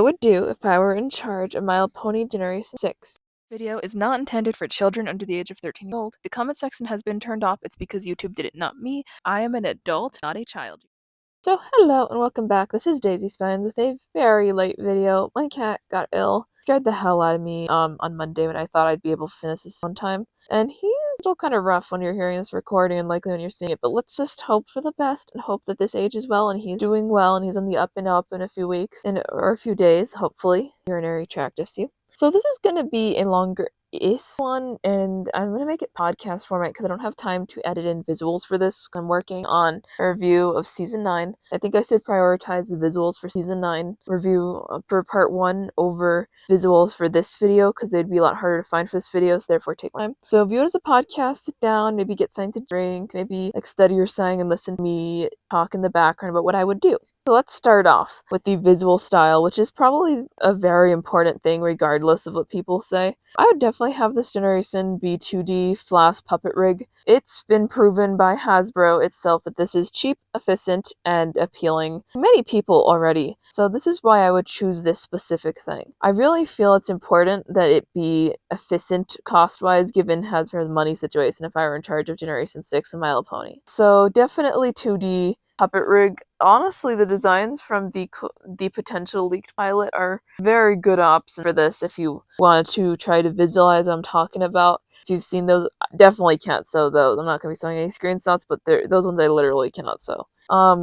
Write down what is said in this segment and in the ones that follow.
would do if I were in charge of My Little Pony Generation 6. Video is not intended for children under the age of 13 years old. The comment section has been turned off. It's because YouTube did it, not me. I am an adult, not a child. So hello and welcome back. This is Daisy Spines with a very late video. My cat got ill. Scared the hell out of me on Monday when I thought I'd be able to finish this one time. And he's still kind of rough when you're hearing this recording and likely when you're seeing it, but let's just hope for the best and hope that this ages well and he's doing well and he's on the up and up in a few weeks or a few days, hopefully. Urinary tract issue. So this is going to be a longer one, and I'm going to make it podcast format because I don't have time to edit in visuals for this. I'm working on a review of Season 9. I think I should prioritize the visuals for Season 9 review for Part 1 over visuals for this video because they'd be a lot harder to find for this video, so therefore take time. So view it as a podcast, sit down, maybe get something to drink, maybe like study or sang and listen to me talk in the background about what I would do. So let's start off with the visual style, which is probably a very important thing regardless of what people say. I would definitely have this generation be 2D flash puppet rig. It's been proven by Hasbro itself that this is cheap, efficient, and appealing to many people already. So this is why I would choose this specific thing. I really feel it's important that it be efficient cost-wise given Hasbro's money situation if I were in charge of Generation 6 and My Little Pony. So definitely 2D puppet rig. Honestly, the designs from the potential leaked pilot are very good option for this if you wanted to try to visualize what I'm talking about. If you've seen those, definitely can't sew those. I'm not going to be sewing any screenshots, but those ones I literally cannot sew.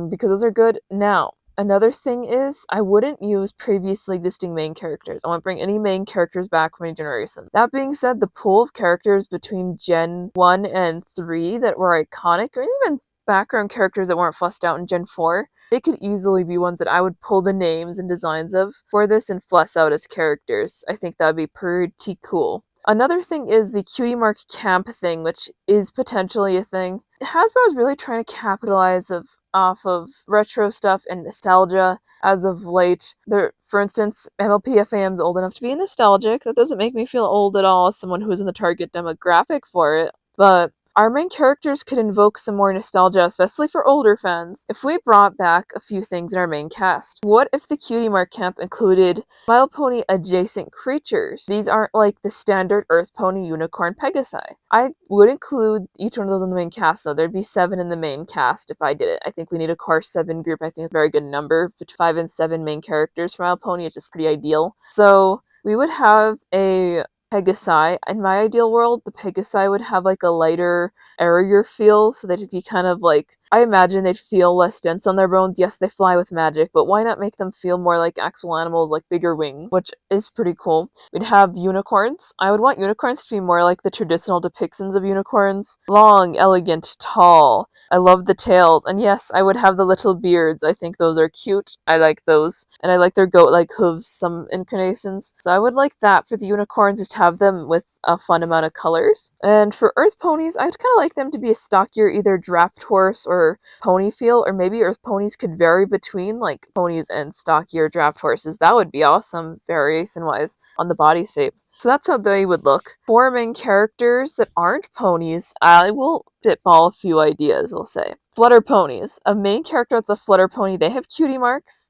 Because those are good. Now, another thing is, I wouldn't use previously existing main characters. I won't bring any main characters back from any generation. That being said, the pool of characters between Gen 1 and 3 that were iconic, or even background characters that weren't fleshed out in Gen 4, they could easily be ones that I would pull the names and designs of for this and flesh out as characters. I think that would be pretty cool. Another thing is the Cutie Mark Camp thing, which is potentially a thing. Hasbro is really trying to capitalize off of retro stuff and nostalgia as of late. For instance, MLP FAM's old enough to be nostalgic. That doesn't make me feel old at all as someone who's in the target demographic for it. But our main characters could invoke some more nostalgia, especially for older fans, if we brought back a few things in our main cast. What if the Cutie Mark Camp included My Little Pony adjacent creatures? These aren't like the standard Earth Pony Unicorn Pegasi. I would include each one of those in the main cast, though. There'd be 7 in the main cast if I did it. I think we need a core 7 group. I think it's a very good number. Between 5 and 7 main characters for My Little Pony. It's just pretty ideal. So we would have a Pegasi. In my ideal world, the Pegasi would have like a lighter, airier feel, so they'd be kind of like, I imagine they'd feel less dense on their bones. Yes, they fly with magic, but why not make them feel more like actual animals, like bigger wings, which is pretty cool. We'd have unicorns. I would want unicorns to be more like the traditional depictions of unicorns. Long, elegant, tall. I love the tails. And yes, I would have the little beards. I think those are cute. I like those. And I like their goat-like hooves, some incarnations. So I would like that for the unicorns, just have them with a fun amount of colors. And for Earth ponies, I'd kind of like them to be a stockier either draft horse or pony feel, or maybe Earth ponies could vary between like ponies and stockier draft horses. That would be awesome variation-wise on the body shape. So that's how they would look. For main characters that aren't ponies, I will spitball a few ideas, we'll say. Flutter ponies. A main character that's a flutter pony, they have cutie marks,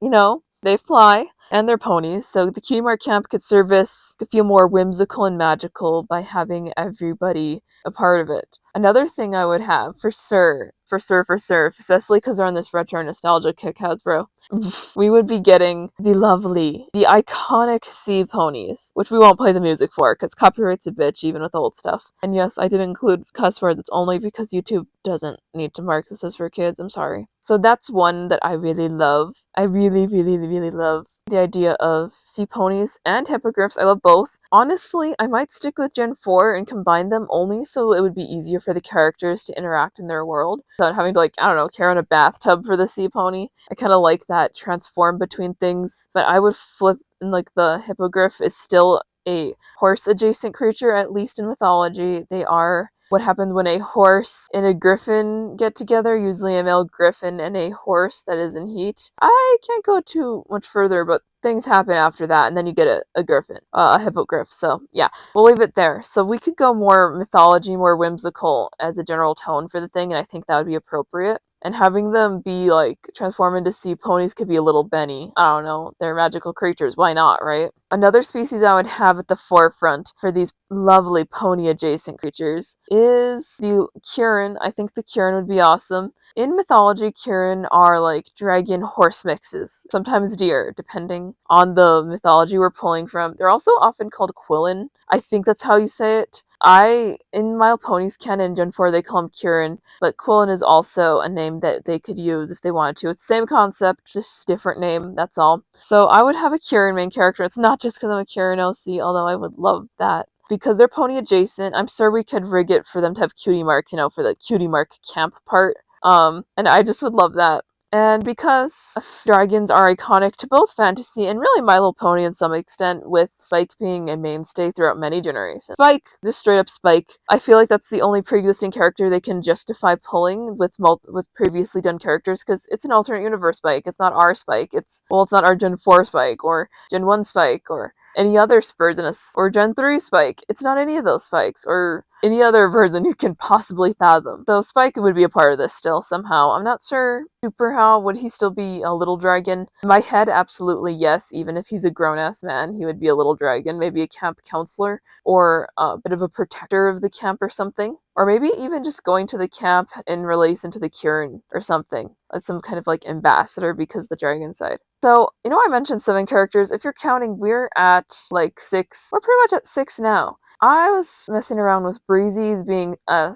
they fly, and they're ponies, so the Cutie Mark Camp could feel more whimsical and magical by having everybody a part of it. Another thing I would have, for sure, especially because they're on this retro nostalgia kick, Hasbro, we would be getting the iconic sea ponies, which we won't play the music for, because copyright's a bitch, even with old stuff. And yes, I did include cuss words, it's only because YouTube doesn't need to mark this as for kids, I'm sorry. So that's one that I really love. I really, really, really love the idea of sea ponies and hippogriffs. I love both. Honestly, I might stick with Gen 4 and combine them only so it would be easier for the characters to interact in their world without having to, carry on a bathtub for the sea pony. I kind of like that transform between things, but I would flip, and the hippogriff is still a horse adjacent creature, at least in mythology. They are what happened when a horse and a griffin get together, usually a male griffin and a horse that is in heat. I can't go too much further, but things happen after that, and then you get a griffin, a hippogriff. So yeah, we'll leave it there. So we could go more mythology, more whimsical as a general tone for the thing, and I think that would be appropriate. And having them be like transform into sea ponies could be a little Benny. I don't know. They're magical creatures. Why not, right? Another species I would have at the forefront for these lovely pony adjacent creatures is the Kirin. I think the Kirin would be awesome. In mythology, Kirin are like dragon horse mixes, sometimes deer, depending on the mythology we're pulling from. They're also often called Quillin. I think that's how you say it. In My Little Ponies canon Gen 4, they call him Kirin, but Quillin is also a name that they could use if they wanted to. It's the same concept, just different name, that's all. So I would have a Kirin main character. It's not just because I'm a Kirin OC, although I would love that. Because they're pony adjacent, I'm sure we could rig it for them to have cutie marks, for the cutie mark camp part. And I just would love that. And because dragons are iconic to both fantasy and really My Little Pony in some extent, with Spike being a mainstay throughout many generations. Spike, just straight up Spike. I feel like that's the only pre-existing character they can justify pulling with previously done characters, because it's an alternate universe Spike. It's not our Spike. It's not our Gen 4 Spike or Gen 1 Spike or any other version or Gen 3 Spike. It's not any of those Spikes or any other version you can possibly fathom. So Spike would be a part of this still somehow. I'm not sure super how. Would he still be a little dragon? In my head, absolutely yes. Even if he's a grown-ass man, he would be a little dragon. Maybe a camp counselor or a bit of a protector of the camp or something. Or maybe even just going to the camp in relation to the Kirin or something. As some kind of like ambassador because the dragon side. So, I mentioned 7 characters. If you're counting, we're at like 6. We're pretty much at 6 now. I was messing around with Breezy's being a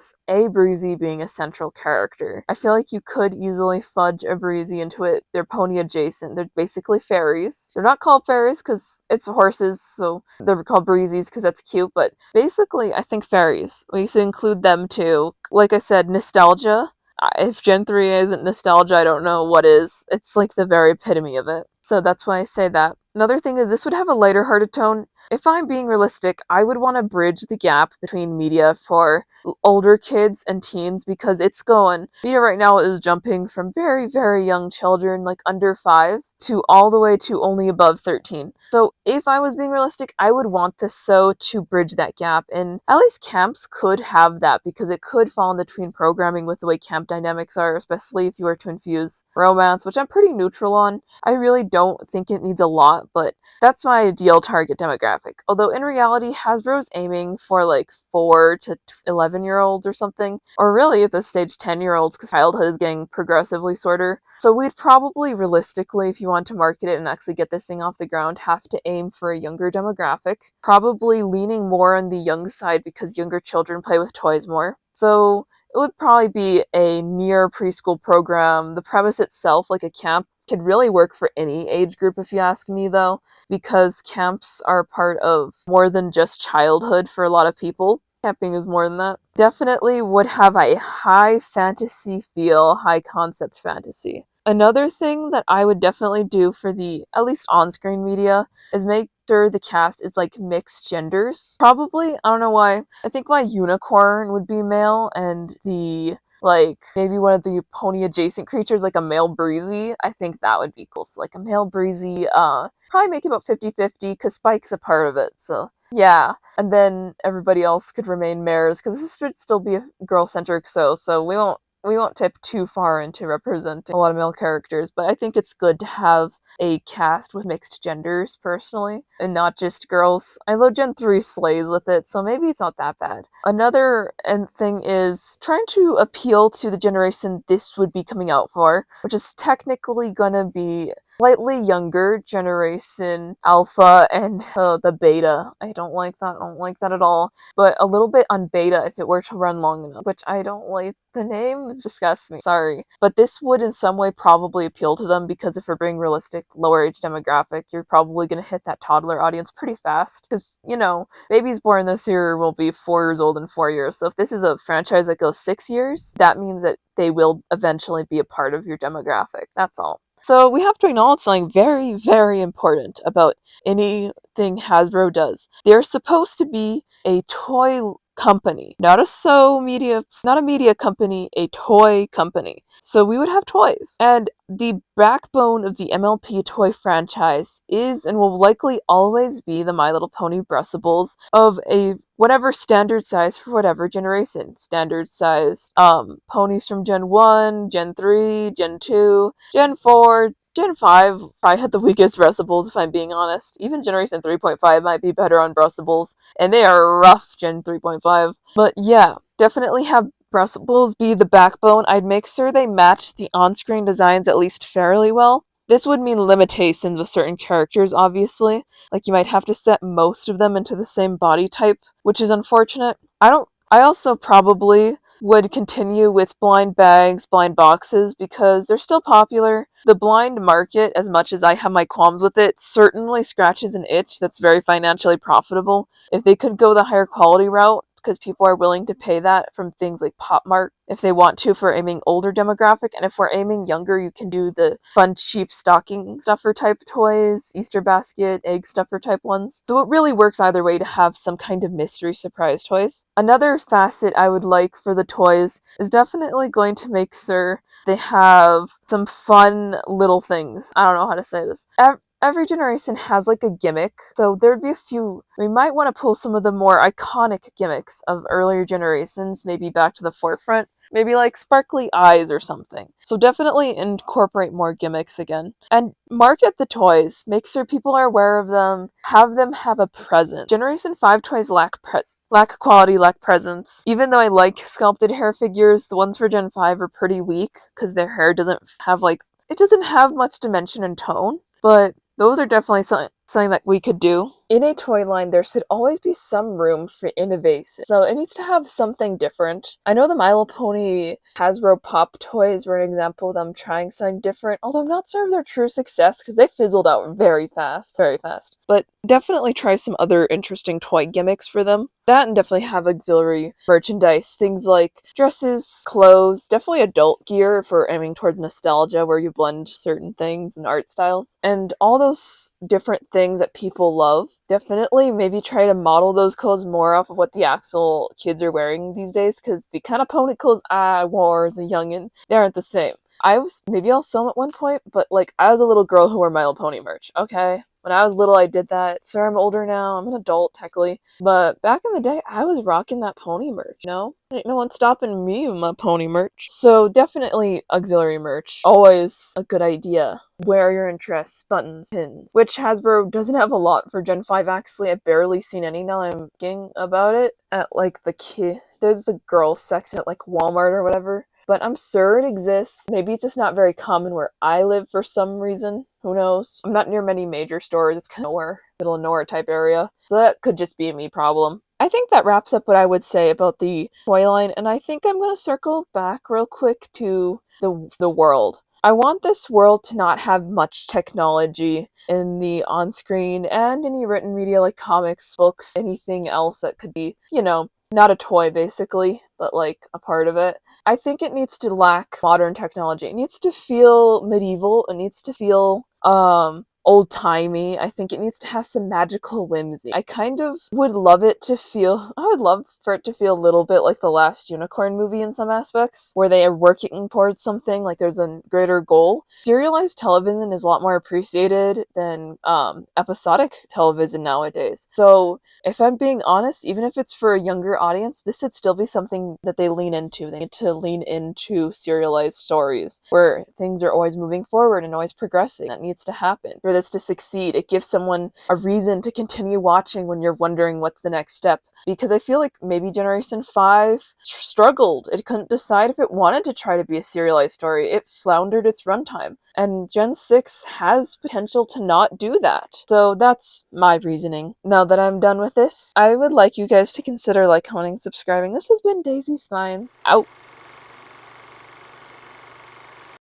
Breezy being a central character. I feel like you could easily fudge a Breezy into it. They're pony adjacent. They're basically fairies. They're not called fairies because it's horses, so they're called Breezies because that's cute, but basically I think fairies. We used to include them too. Like I said, nostalgia. If Gen 3 isn't nostalgia, I don't know what is. It's like the very epitome of it. So that's why I say that. Another thing is this would have a lighter hearted tone. If I'm being realistic, I would want to bridge the gap between media for older kids and teens because media right now is jumping from very, very young children, like under 5, to all the way to only above 13. So if I was being realistic, I would want this to bridge that gap. And at least camps could have that because it could fall in the tween programming with the way camp dynamics are, especially if you were to infuse romance, which I'm pretty neutral on. I really don't think it needs a lot, but that's my ideal target demographic. Although in reality, Hasbro's aiming for like 4 to 11-year-olds or something. Or really at this stage 10-year-olds because childhood is getting progressively shorter. So we'd probably realistically, if you want to market it and actually get this thing off the ground, have to aim for a younger demographic. Probably leaning more on the young side because younger children play with toys more. So it would probably be a near preschool program. The premise itself, like a camp, could really work for any age group if you ask me though, because camps are part of more than just childhood for a lot of people. Camping is more than that. Definitely would have a high fantasy feel, high concept fantasy. Another thing that I would definitely do for the, at least on-screen media, is make sure the cast is like mixed genders. Probably, I don't know why. I think my unicorn would be male and maybe one of the pony adjacent creatures, like a male breezy. I think that would be cool. So like a male breezy, probably make it about 50-50 because Spike's a part of it. So yeah. And then everybody else could remain mares because this would still be a girl-centric so we won't tip too far into representing a lot of male characters, but I think it's good to have a cast with mixed genders, personally, and not just girls. I know Gen 3 slays with it, so maybe it's not that bad. Another thing is trying to appeal to the generation this would be coming out for, which is technically gonna be slightly younger generation alpha and the beta. I don't like that. I don't like that at all. But a little bit on beta if it were to run long enough, which I don't like. The name disgusts me. Sorry. But this would in some way probably appeal to them because if we're being realistic, lower age demographic, you're probably going to hit that toddler audience pretty fast. Because, babies born this year will be 4 years old in 4 years. So if this is a franchise that goes 6 years, that means that they will eventually be a part of your demographic. That's all. So we have to acknowledge something very, very important about anything Hasbro does. They're supposed to be a toy company, not a media company, a toy company. So we would have toys. And the backbone of the MLP toy franchise is and will likely always be the My Little Pony Brustables of a whatever standard size for whatever generation. Standard size ponies from Gen 1, Gen 3, Gen 2, Gen 4, Gen 5 probably had the weakest Brustables, if I'm being honest. Even Generation 3.5 might be better on Brustables, and they are rough, Gen 3.5. But yeah, definitely have Brustables be the backbone. I'd make sure they match the on-screen designs at least fairly well. This would mean limitations with certain characters, obviously. Like, you might have to set most of them into the same body type, which is unfortunate. I also probably would continue with blind bags, blind boxes, because they're still popular. The blind market, as much as I have my qualms with it, certainly scratches an itch that's very financially profitable. If they could go the higher quality route, because people are willing to pay that from things like Pop Mart if they want to for aiming older demographic, and if we're aiming younger, you can do the fun cheap stocking stuffer type toys, Easter basket, egg stuffer type ones. So it really works either way to have some kind of mystery surprise toys. Another facet I would like for the toys is definitely going to make sure they have some fun little things. I don't know how to say this. Every generation has like a gimmick, so there'd be a few. We might want to pull some of the more iconic gimmicks of earlier generations, maybe back to the forefront. Maybe like sparkly eyes or something. So definitely incorporate more gimmicks again. And market the toys. Make sure people are aware of them. Have them have a presence. Generation 5 toys lack quality, lack presence. Even though I like sculpted hair figures, the ones for Gen 5 are pretty weak because their hair doesn't have it doesn't have much dimension and tone. But those are definitely something that we could do. In a toy line, there should always be some room for innovation. So it needs to have something different. I know the My Little Pony Hasbro Pop toys were an example of them trying something different, although I'm not sure of their true success because they fizzled out very fast, very fast. But definitely try some other interesting toy gimmicks for them. That and definitely have auxiliary merchandise, things like dresses, clothes, definitely adult gear if we're aiming toward nostalgia where you blend certain things and art styles, and all those different things that people love. Definitely maybe try to model those clothes more off of what the actual kids are wearing these days, because the kind of pony clothes I wore as a youngin', they aren't the same. Maybe I'll sew them at one point, but like, I was a little girl who wore My Little Pony merch, okay? When I was little, I did that. Sir, I'm older now. I'm an adult, technically. But back in the day, I was rocking that pony merch, you know? Ain't no one stopping me with my pony merch. So definitely auxiliary merch. Always a good idea. Wear your interests, buttons, pins. Which Hasbro doesn't have a lot for Gen 5, actually. I've barely seen any now I'm thinking about it. At like there's the girl section at like Walmart or whatever. But I'm sure it exists. Maybe it's just not very common where I live for some reason. Who knows? I'm not near many major stores. It's kind of nowhere, middle of nowhere type area. So that could just be a me problem. I think that wraps up what I would say about the toy line, and I think I'm going to circle back real quick to the world. I want this world to not have much technology in the on-screen and any written media like comics, books, anything else that could be, not a toy basically, but like a part of it. I think it needs to lack modern technology. It needs to feel medieval. It needs to feel old-timey. I think it needs to have some magical whimsy. I would love for it to feel a little bit like the last Unicorn movie in some aspects, where they are working towards something, like there's a greater goal. Serialized television is a lot more appreciated than episodic television nowadays. So if I'm being honest, even if it's for a younger audience, this should still be something that they lean into. They need to lean into serialized stories where things are always moving forward and always progressing. That needs to happen for this to succeed. It gives someone a reason to continue watching when you're wondering what's the next step. Because I feel like maybe Generation 5 struggled. It couldn't decide if it wanted to try to be a serialized story. It floundered its runtime. And Gen 6 has potential to not do that. So that's my reasoning. Now that I'm done with this, I would like you guys to consider commenting, subscribing. This has been Daisy Spines. Out.